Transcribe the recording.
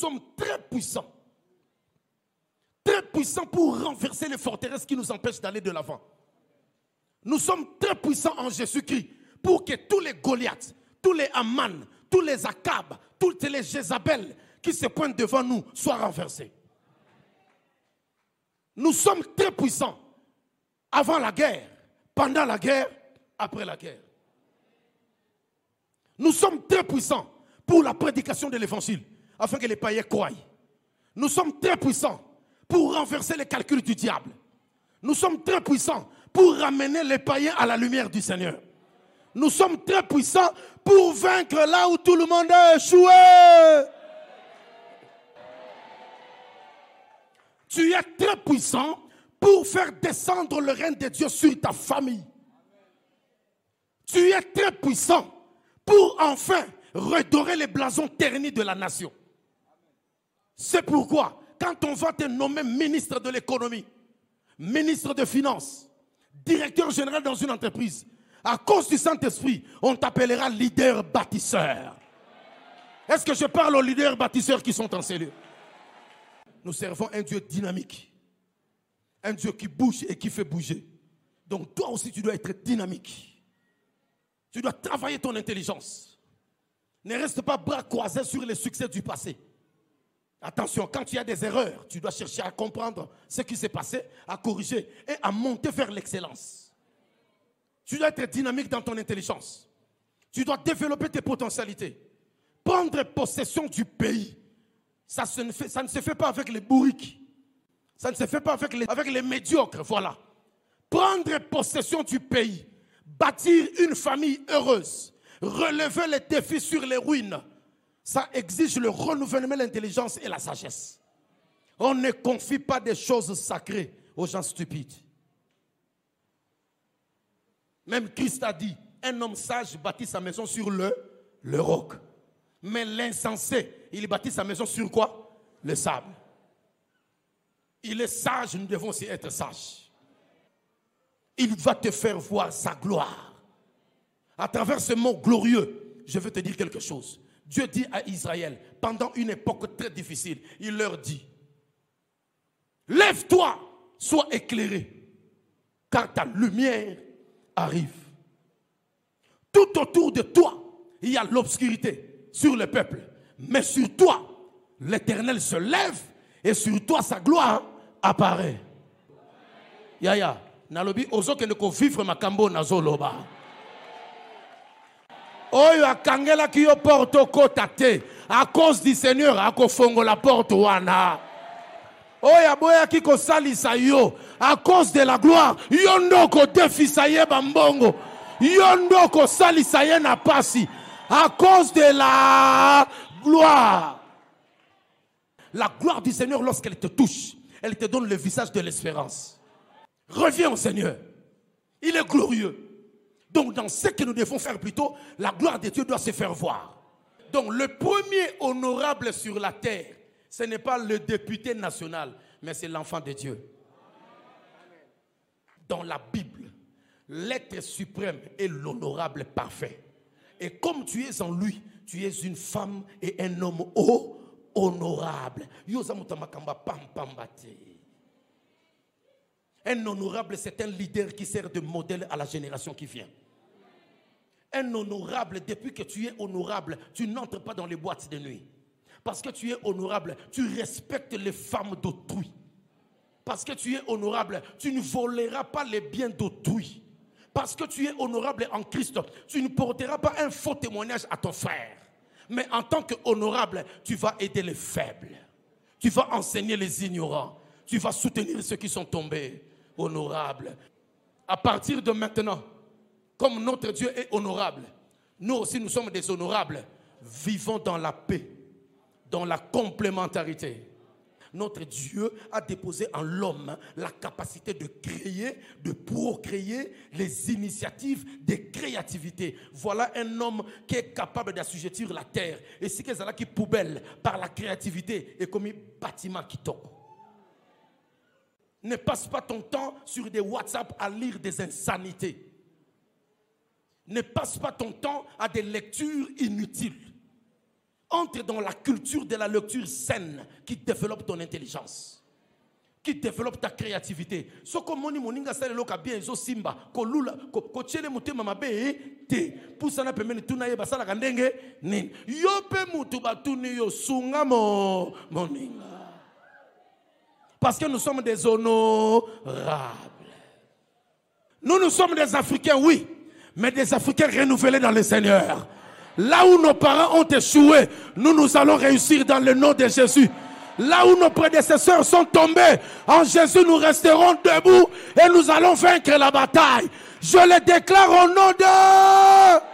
sommes très puissants. Très puissants pour renverser les forteresses qui nous empêchent d'aller de l'avant. Nous sommes très puissants en Jésus-Christ pour que tous les Goliaths, tous les Aman, tous les Akab, toutes les Jézabel qui se pointent devant nous soient renversés. Nous sommes très puissants avant la guerre, pendant la guerre, après la guerre. Nous sommes très puissants pour la prédication de l'évangile, afin que les païens croient. Nous sommes très puissants pour renverser les calculs du diable. Nous sommes très puissants pour ramener les païens à la lumière du Seigneur. Nous sommes très puissants pour vaincre là où tout le monde a échoué. Tu es très puissant pour faire descendre le règne de Dieu sur ta famille. Tu es très puissant pour enfin redorer les blasons ternis de la nation. C'est pourquoi, quand on va te nommer ministre de l'économie, ministre de finances, directeur général dans une entreprise, à cause du Saint-Esprit, on t'appellera leader bâtisseur. Est-ce que je parle aux leaders bâtisseurs qui sont en cellule? Nous servons un Dieu dynamique. Un Dieu qui bouge et qui fait bouger. Donc toi aussi tu dois être dynamique. Tu dois travailler ton intelligence. Ne reste pas bras croisés sur les succès du passé. Attention, quand tu as des erreurs, tu dois chercher à comprendre ce qui s'est passé, à corriger et à monter vers l'excellence. Tu dois être dynamique dans ton intelligence. Tu dois développer tes potentialités. Prendre possession du pays. Ça ne se fait pas avec les bourriques. Ça ne se fait pas avec les médiocres, voilà. Prendre possession du pays. Bâtir une famille heureuse. Relever les défis sur les ruines. Ça exige le renouvellement de l'intelligence et la sagesse. On ne confie pas des choses sacrées aux gens stupides. Même Christ a dit, un homme sage bâtit sa maison sur le roc. Mais l'insensé, il bâtit sa maison sur quoi? Le sable. Il est sage, nous devons aussi être sages. Il va te faire voir sa gloire. À travers ce mot glorieux, je veux te dire quelque chose. Dieu dit à Israël, pendant une époque très difficile, il leur dit, lève-toi, sois éclairé, car ta lumière arrive. Tout autour de toi, il y a l'obscurité sur le peuple. Mais sur toi, l'Éternel se lève et sur toi, sa gloire apparaît. Yaya, nalobi ozo ke ndeko vivre makambo nazoloba. Oyo akangela ki yo porte kota te à cause du Seigneur akofongo la porte wana. Oya boya ki ko salisa yo à cause de la gloire yo ndoko defisa ye bambongo. Yo ndoko salisa ye na pasi à cause de la gloire. La gloire du Seigneur, lorsqu'elle te touche, elle te donne le visage de l'espérance. Reviens au Seigneur. Il est glorieux. Donc dans ce que nous devons faire plutôt, la gloire de Dieu doit se faire voir. Donc le premier honorable sur la terre, ce n'est pas le député national, mais c'est l'enfant de Dieu. Dans la Bible, l'être suprême est l'honorable parfait. Et comme tu es en lui, tu es une femme et un homme honorable. Un honorable, c'est un leader qui sert de modèle à la génération qui vient. Un honorable, depuis que tu es honorable, tu n'entres pas dans les boîtes de nuit. Parce que tu es honorable, tu respectes les femmes d'autrui. Parce que tu es honorable, tu ne voleras pas les biens d'autrui. Parce que tu es honorable en Christ, tu ne porteras pas un faux témoignage à ton frère. Mais en tant qu'honorable, tu vas aider les faibles. Tu vas enseigner les ignorants. Tu vas soutenir ceux qui sont tombés. Honorable. À partir de maintenant, comme notre Dieu est honorable, nous aussi nous sommes des honorables. Vivons dans la paix, dans la complémentarité. Notre Dieu a déposé en l'homme la capacité de créer, de procréer les initiatives de créativité. Voilà un homme qui est capable d'assujettir la terre. Et ce que c'est qui poubelle par la créativité et comme un bâtiment qui tombe. Ne passe pas ton temps sur des WhatsApp à lire des insanités. Ne passe pas ton temps à des lectures inutiles. Entre dans la culture de la lecture saine qui développe ton intelligence, qui développe ta créativité. Ce que moni moninga sale loka bien zo simba ko lula ko chele mutema mabe te pusana pemeni tuna ye basala kandenge nini yo pe mutu batuni yo sunga moninga parce que nous sommes des honorables. Nous sommes des Africains, oui, mais des Africains renouvelés dans le Seigneur. Là où nos parents ont échoué, nous allons réussir dans le nom de Jésus. Là où nos prédécesseurs sont tombés, en Jésus nous resterons debout et nous allons vaincre la bataille. Je le déclare au nom de